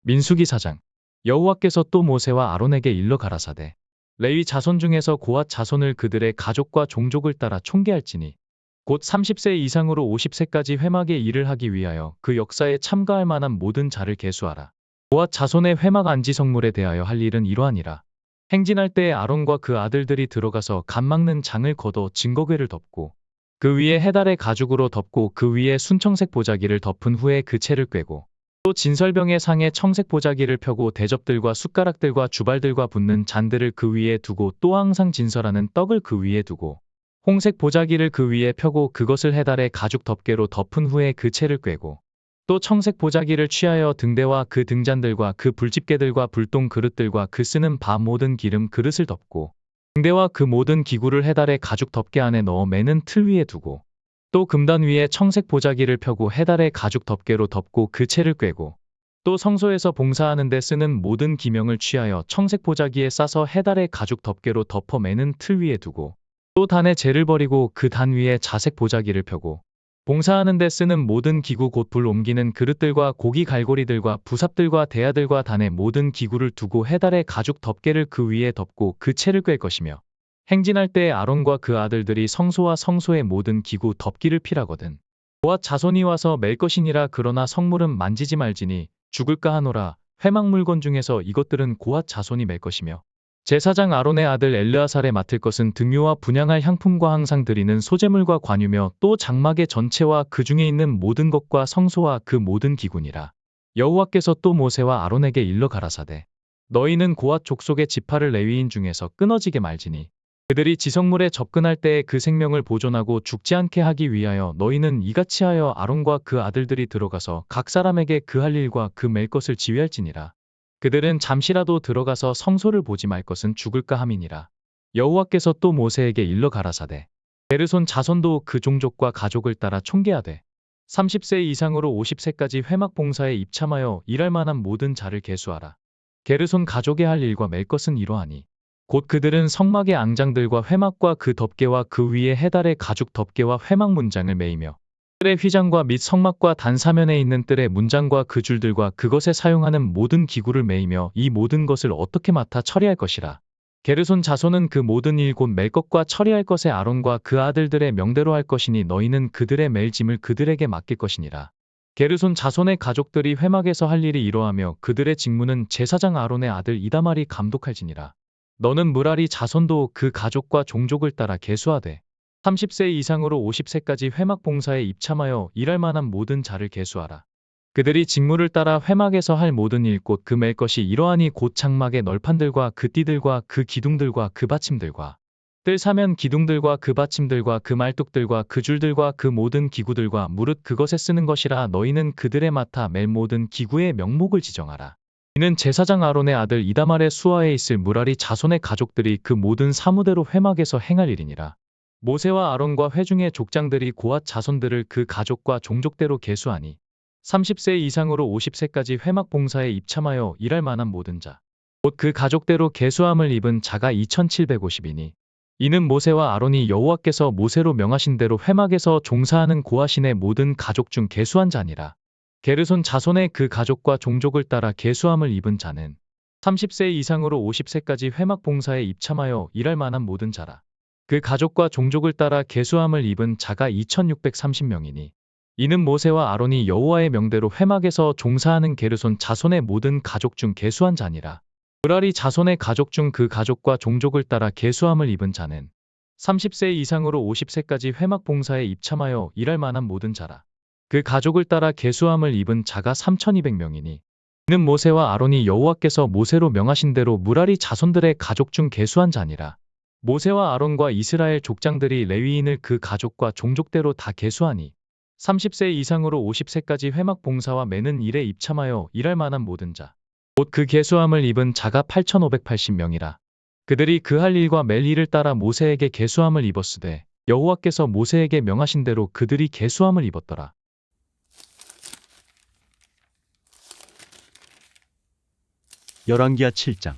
민수기 4장. 여호와께서 또 모세와 아론에게 일러 가라사대 레위 자손 중에서 고앗 자손을 그들의 가족과 종족을 따라 총계할지니 곧 30세 이상으로 50세까지 회막의 일을 하기 위하여 그 역사에 참가할 만한 모든 자를 계수하라. 고앗 자손의 회막 안지 성물에 대하여 할 일은 이러하니라. 행진할 때에 아론과 그 아들들이 들어가서 간 막는 장을 걷어 증거궤를 덮고 그 위에 해달의 가죽으로 덮고 그 위에 순청색 보자기를 덮은 후에 그 채를 꿰고 또 진설병의 상에 청색 보자기를 펴고 대접들과 숟가락들과 주발들과 붓는 잔들을 그 위에 두고 또 항상 진설하는 떡을 그 위에 두고 홍색 보자기를 그 위에 펴고 그것을 해달의 가죽 덮개로 덮은 후에 그 채를 꿰고 또 청색 보자기를 취하여 등대와 그 등잔들과 그 불집게들과 불똥 그릇들과 그 쓰는 바 모든 기름 그릇을 덮고 등대와 그 모든 기구를 해달의 가죽 덮개 안에 넣어 매는 틀 위에 두고 또 금단 위에 청색 보자기를 펴고 해달의 가죽 덮개로 덮고 그 채를 꿰고 또 성소에서 봉사하는 데 쓰는 모든 기명을 취하여 청색 보자기에 싸서 해달의 가죽 덮개로 덮어 매는 틀 위에 두고 또 단에 재를 버리고 그 단 위에 자색 보자기를 펴고 봉사하는 데 쓰는 모든 기구 곧 불 옮기는 그릇들과 고기 갈고리들과 부삽들과 대야들과 단의 모든 기구를 두고 해달의 가죽 덮개를 그 위에 덮고 그 채를 꿰 것이며 행진할 때에 아론과 그 아들들이 성소와 성소의 모든 기구 덮기를 필하거든. 고앗 자손이 와서 맬 것이니라. 그러나 성물은 만지지 말지니 죽을까 하노라. 회막 물건 중에서 이것들은 고앗 자손이 맬 것이며 제사장 아론의 아들 엘르아살에 맡을 것은 등유와 분향할 향품과 항상 드리는 소제물과 관유며 또 장막의 전체와 그 중에 있는 모든 것과 성소와 그 모든 기구니라. 여호와께서 또 모세와 아론에게 일러 가라사대 너희는 고앗 족속의 지파를 레위인 중에서 끊어지게 말지니 그들이 지성물에 접근할 때에 그 생명을 보존하고 죽지 않게 하기 위하여 너희는 이같이 하여 아론과 그 아들들이 들어가서 각 사람에게 그 할 일과 그 맬 것을 지휘할지니라. 그들은 잠시라도 들어가서 성소를 보지 말 것은 죽을까 함이니라. 여호와께서 또 모세에게 일러 가라사대 게르손 자손도 그 종족과 가족을 따라 총계하되 30세 이상으로 50세까지 회막 봉사에 입참하여 일할 만한 모든 자를 계수하라. 게르손 가족의 할 일과 맬 것은 이러하니 곧 그들은 성막의 앙장들과 회막과 그 덮개와 그 위에 해달의 가죽 덮개와 회막 문장을 매이며 뜰의 휘장과 및 성막과 단 사면에 있는 뜰의 문장과 그 줄들과 그것에 사용하는 모든 기구를 매이며 이 모든 것을 어떻게 맡아 처리할 것이라. 게르손 자손은 그 모든 일 곧 맬 것과 처리할 것에 아론과 그 아들들의 명대로 할 것이니 너희는 그들의 맬 짐을 그들에게 맡길 것이니라. 게르손 자손의 가족들이 회막에서 할 일이 이러하며 그들의 직무는 제사장 아론의 아들 이다말이 감독할지니라. 너는 무라리 자손도 그 가족과 종족을 따라 계수하되 30세 이상으로 50세까지 회막 봉사에 입참하여 일할 만한 모든 자를 계수하라. 그들이 직무를 따라 회막에서 할 모든 일 곧 그 맬 것이 이러하니 곧 장막의 널판들과 그 띠들과 그 기둥들과 그 받침들과 뜰 사면 기둥들과 그 받침들과 그 말뚝들과 그 줄들과 그 모든 기구들과 무릇 그것에 쓰는 것이라. 너희는 그들에 맡아 맬 모든 기구의 명목을 지정하라. 이는 제사장 아론의 아들 이다말의 수하에 있을 무라리 자손의 가족들이 그 모든 사무대로 회막에서 행할 일이니라. 모세와 아론과 회중의 족장들이 고앗 자손들을 그 가족과 종족대로 계수하니 30세 이상으로 50세까지 회막 봉사에 입참하여 일할 만한 모든 자 곧 그 가족대로 계수함을 입은 자가 2750이니 이는 모세와 아론이 여호와께서 모세로 명하신 대로 회막에서 종사하는 고앗인의 모든 가족 중 계수한 자니라. 게르손 자손의 그 가족과 종족을 따라 계수함을 입은 자는 30세 이상으로 50세까지 회막 봉사에 입참하여 일할 만한 모든 자라. 그 가족과 종족을 따라 계수함을 입은 자가 2630명이니 이는 모세와 아론이 여호와의 명대로 회막에서 종사하는 게르손 자손의 모든 가족 중 계수한 자니라. 무라리 자손의 가족 중 그 가족과 종족을 따라 계수함을 입은 자는 30세 이상으로 50세까지 회막 봉사에 입참하여 일할 만한 모든 자라. 그 가족을 따라 계수함을 입은 자가 3200명이니 이는 모세와 아론이 여호와께서 모세로 명하신 대로 무라리 자손들의 가족 중 계수한 자니라. 모세와 아론과 이스라엘 족장들이 레위인을 그 가족과 종족대로 다 계수하니 30세 이상으로 50세까지 회막 봉사와 매는 일에 입참하여 일할 만한 모든 자 곧 그 계수함을 입은 자가 8580명이라. 그들이 그 할 일과 맬 일을 따라 모세에게 계수함을 입었으되 여호와께서 모세에게 명하신 대로 그들이 계수함을 입었더라. 열왕기하 7장.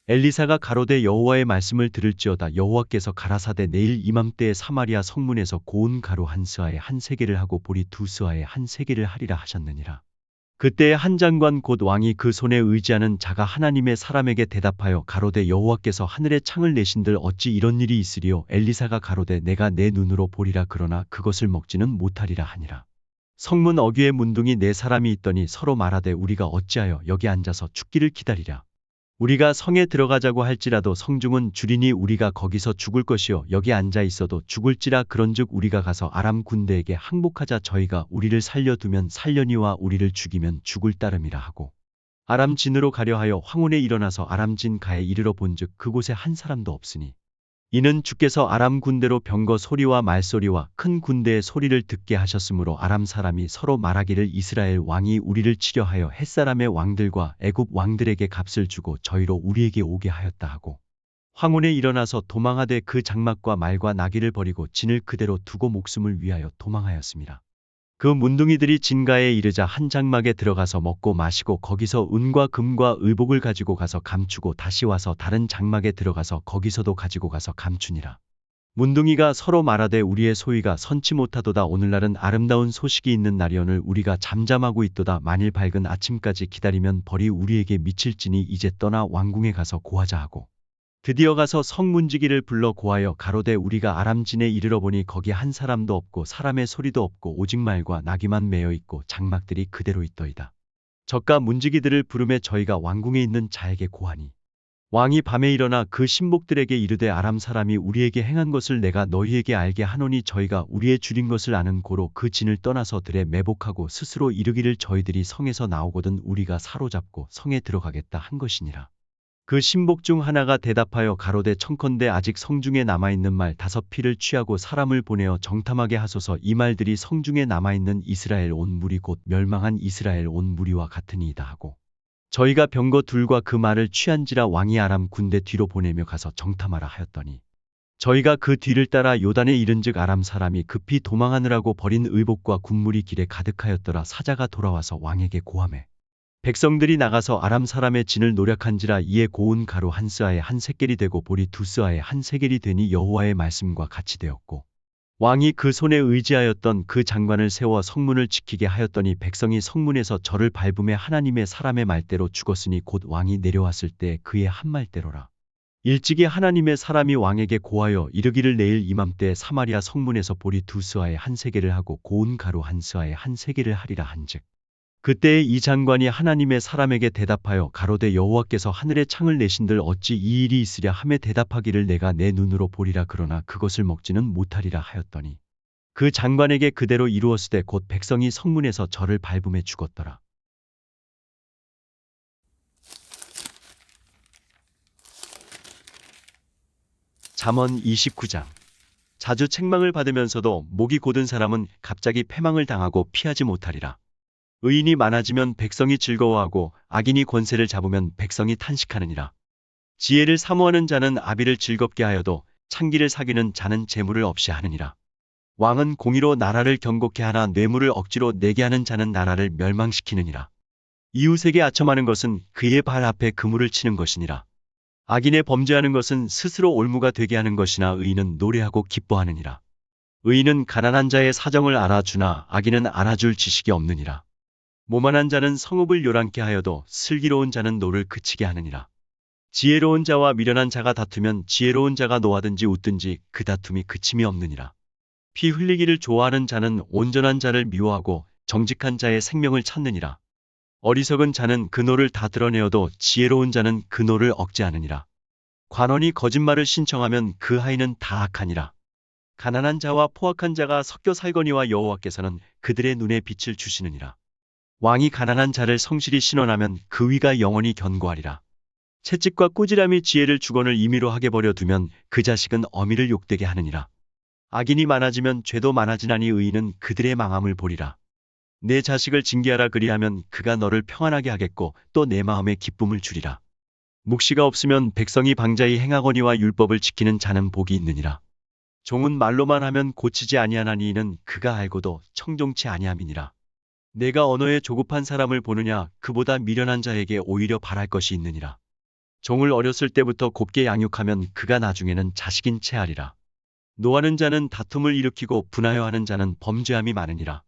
엘리사가 가로되 여호와의 말씀을 들을지어다. 여호와께서 가라사대 내일 이맘때에 사마리아 성문에서 고운 가루 한 스아에 한 세겔을 하고 보리 두 스아에 한 세겔을 하리라 하셨느니라. 그때의 한 장관 곧 왕이 그 손에 의지하는 자가 하나님의 사람에게 대답하여 가로되 여호와께서 하늘에 창을 내신들 어찌 이런 일이 있으리요. 엘리사가 가로되 내가 내 눈으로 보리라 그러나 그것을 먹지는 못하리라 하니라. 성문 어귀에 문둥이 네 사람이 있더니 서로 말하되 우리가 어찌하여 여기 앉아서 죽기를 기다리랴. 우리가 성에 들어가자고 할지라도 성중은 주리니 우리가 거기서 죽을 것이요 여기 앉아 있어도 죽을지라. 그런즉 우리가 가서 아람 군대에게 항복하자. 저희가 우리를 살려두면 살려니와 우리를 죽이면 죽을 따름이라 하고 아람 진으로 가려 하여 황혼에 일어나서 아람 진 가에 이르러 본즉 그곳에 한 사람도 없으니 이는 주께서 아람 군대로 병거 소리와 말소리와 큰 군대의 소리를 듣게 하셨으므로 아람 사람이 서로 말하기를 이스라엘 왕이 우리를 치려 하여 햇사람의 왕들과 애굽 왕들에게 값을 주고 저희로 우리에게 오게 하였다 하고 황혼에 일어나서 도망하되 그 장막과 말과 나귀를 버리고 진을 그대로 두고 목숨을 위하여 도망하였습니다. 그 문둥이들이 진가에 이르자 한 장막에 들어가서 먹고 마시고 거기서 은과 금과 의복을 가지고 가서 감추고 다시 와서 다른 장막에 들어가서 거기서도 가지고 가서 감추니라. 문둥이가 서로 말하되 우리의 소위가 선치 못하도다. 오늘날은 아름다운 소식이 있는 날이오늘 우리가 잠잠하고 있도다. 만일 밝은 아침까지 기다리면 벌이 우리에게 미칠지니 이제 떠나 왕궁에 가서 고하자 하고 드디어 가서 성문지기를 불러 고하여 가로되 우리가 아람진에 이르러 보니 거기 한 사람도 없고 사람의 소리도 없고 오직 말과 나귀만 매여 있고 장막들이 그대로 있더이다. 저가 문지기들을 부르매 저희가 왕궁에 있는 자에게 고하니 왕이 밤에 일어나 그 신복들에게 이르되 아람 사람이 우리에게 행한 것을 내가 너희에게 알게 하노니 저희가 우리의 줄인 것을 아는 고로 그 진을 떠나서 들에 매복하고 스스로 이르기를 저희들이 성에서 나오거든 우리가 사로잡고 성에 들어가겠다 한 것이니라. 그 신복 중 하나가 대답하여 가로되 청컨대 아직 성중에 남아있는 말 5필을 취하고 사람을 보내어 정탐하게 하소서. 이 말들이 성중에 남아있는 이스라엘 온 무리 곧 멸망한 이스라엘 온 무리와 같으니이다 하고 저희가 병거 둘과 그 말을 취한지라. 왕이 아람 군대 뒤로 보내며 가서 정탐하라 하였더니 저희가 그 뒤를 따라 요단에 이른즉 아람 사람이 급히 도망하느라고 버린 의복과 군물이 길에 가득하였더라. 사자가 돌아와서 왕에게 고하매 백성들이 나가서 아람 사람의 진을 노략한지라. 이에 고운 가루 한 스아에 한 세겔이 되고 보리 2스아에 한 세겔이 되니 여호와의 말씀과 같이 되었고 왕이 그 손에 의지하였던 그 장관을 세워 성문을 지키게 하였더니 백성이 성문에서 저를 밟음에 하나님의 사람의 말대로 죽었으니 곧 왕이 내려왔을 때 그의 한 말대로라. 일찍이 하나님의 사람이 왕에게 고하여 이르기를 내일 이맘때 사마리아 성문에서 보리 2스아에 한 세겔을 하고 고운 가루 한 스아에 한 세겔을 하리라 한즉 그때에 이 장관이 하나님의 사람에게 대답하여 가로되 여호와께서 하늘에 창을 내신들 어찌 이 일이 있으랴 하매 대답하기를 내가 내 눈으로 보리라 그러나 그것을 먹지는 못하리라 하였더니 그 장관에게 그대로 이루었으되 곧 백성이 성문에서 저를 밟음에 죽었더라. 잠언 29장. 자주 책망을 받으면서도 목이 곧은 사람은 갑자기 패망을 당하고 피하지 못하리라. 의인이 많아지면 백성이 즐거워하고 악인이 권세를 잡으면 백성이 탄식하느니라. 지혜를 사모하는 자는 아비를 즐겁게 하여도 창기를 사귀는 자는 재물을 없이 하느니라. 왕은 공의로 나라를 경고케 하나 뇌물을 억지로 내게 하는 자는 나라를 멸망시키느니라. 이웃에게 아첨하는 것은 그의 발 앞에 그물을 치는 것이니라. 악인의 범죄하는 것은 스스로 올무가 되게 하는 것이나 의인은 노래하고 기뻐하느니라. 의인은 가난한 자의 사정을 알아주나 악인은 알아줄 지식이 없느니라. 모만한 자는 성읍을 요란케 하여도 슬기로운 자는 노를 그치게 하느니라. 지혜로운 자와 미련한 자가 다투면 지혜로운 자가 노하든지 웃든지 그 다툼이 그침이 없느니라. 피 흘리기를 좋아하는 자는 온전한 자를 미워하고 정직한 자의 생명을 찾느니라. 어리석은 자는 그 노를 다 드러내어도 지혜로운 자는 그 노를 억제하느니라. 관원이 거짓말을 신청하면 그 하인은 다 악하니라. 가난한 자와 포악한 자가 섞여 살거니와 여호와께서는 그들의 눈에 빛을 주시느니라. 왕이 가난한 자를 성실히 신원하면 그 위가 영원히 견고하리라. 채찍과 꾸지람이 지혜를 주거늘 임의로 하게 버려두면 그 자식은 어미를 욕되게 하느니라. 악인이 많아지면 죄도 많아지나니 의인은 그들의 망함을 보리라. 내 자식을 징계하라 그리하면 그가 너를 평안하게 하겠고 또 내 마음에 기쁨을 주리라. 묵시가 없으면 백성이 방자히 행하거니와 율법을 지키는 자는 복이 있느니라. 종은 말로만 하면 고치지 아니하나니 이는 그가 알고도 청종치 아니함이니라. 내가 언어에 조급한 사람을 보느냐 그보다 미련한 자에게 오히려 바랄 것이 있느니라. 종을 어렸을 때부터 곱게 양육하면 그가 나중에는 자식인 채 하리라. 노하는 자는 다툼을 일으키고 분하여 하는 자는 범죄함이 많으니라.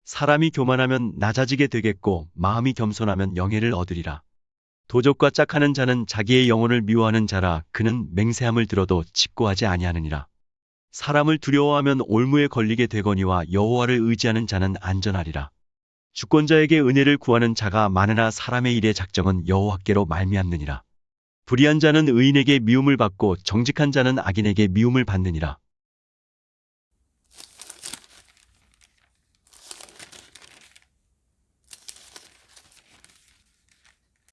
사람이 교만하면 낮아지게 되겠고 마음이 겸손하면 영예를 얻으리라. 도적과 짝하는 자는 자기의 영혼을 미워하는 자라. 그는 맹세함을 들어도 집고하지 아니하느니라. 사람을 두려워하면 올무에 걸리게 되거니와 여호와를 의지하는 자는 안전하리라. 주권자에게 은혜를 구하는 자가 많으나 사람의 일의 작정은 여호와께로 말미암느니라. 불의한 자는 의인에게 미움을 받고 정직한 자는 악인에게 미움을 받느니라.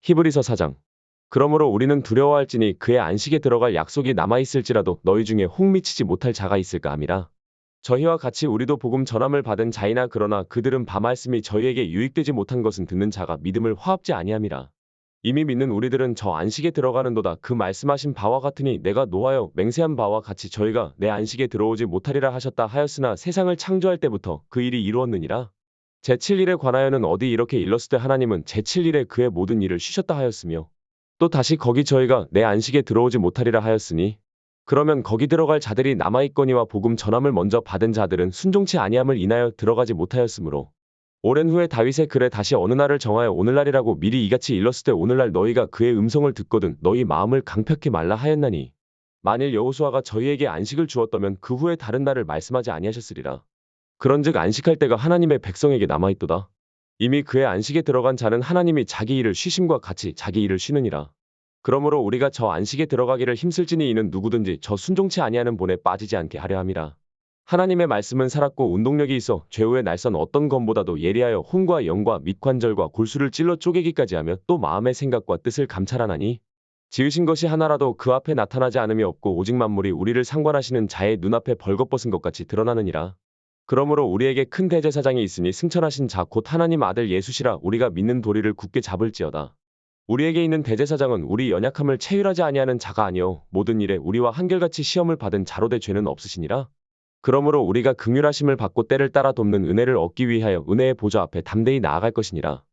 히브리서 4장. 그러므로 우리는 두려워할지니 그의 안식에 들어갈 약속이 남아있을지라도 너희 중에 혹 미치지 못할 자가 있을까 함이라. 저희와 같이 우리도 복음 전함을 받은 자이나 그러나 그들은 바 말씀이 저희에게 유익되지 못한 것은 듣는 자가 믿음을 화합지 아니함이라. 이미 믿는 우리들은 저 안식에 들어가는도다. 그 말씀하신 바와 같으니 내가 노하여 맹세한 바와 같이 저희가 내 안식에 들어오지 못하리라 하셨다 하였으나 세상을 창조할 때부터 그 일이 이루었느니라. 제7일에 관하여는 어디 이렇게 일렀을 때 하나님은 제7일에 그의 모든 일을 쉬셨다 하였으며 또 다시 거기 저희가 내 안식에 들어오지 못하리라 하였으니 그러면 거기 들어갈 자들이 남아있거니와 복음 전함을 먼저 받은 자들은 순종치 아니함을 인하여 들어가지 못하였으므로 오랜 후에 다윗의 글에 다시 어느 날을 정하여 오늘날이라고 미리 이같이 일렀을 때 오늘날 너희가 그의 음성을 듣거든 너희 마음을 강팍히 말라 하였나니 만일 여호수아가 저희에게 안식을 주었다면 그 후에 다른 날을 말씀하지 아니하셨으리라. 그런즉 안식할 때가 하나님의 백성에게 남아있도다. 이미 그의 안식에 들어간 자는 하나님이 자기 일을 쉬심과 같이 자기 일을 쉬느니라. 그러므로 우리가 저 안식에 들어가기를 힘쓸지니 이는 누구든지 저 순종치 아니하는 본에 빠지지 않게 하려 함이라. 하나님의 말씀은 살았고 운동력이 있어 죄후의 날선 어떤 검보다도 예리하여 혼과 영과 및 관절과 골수를 찔러 쪼개기까지 하며 또 마음의 생각과 뜻을 감찰하나니 지으신 것이 하나라도 그 앞에 나타나지 않음이 없고 오직 만물이 우리를 상관하시는 자의 눈앞에 벌거벗은 것 같이 드러나느니라. 그러므로 우리에게 큰 대제사장이 있으니 승천하신 자 곧 하나님 아들 예수시라. 우리가 믿는 도리를 굳게 잡을지어다. 우리에게 있는 대제사장은 우리 연약함을 체휼하지 아니하는 자가 아니요 모든 일에 우리와 한결같이 시험을 받은 자로 되 죄는 없으시니라. 그러므로 우리가 긍휼하심을 받고 때를 따라 돕는 은혜를 얻기 위하여 은혜의 보좌 앞에 담대히 나아갈 것이니라.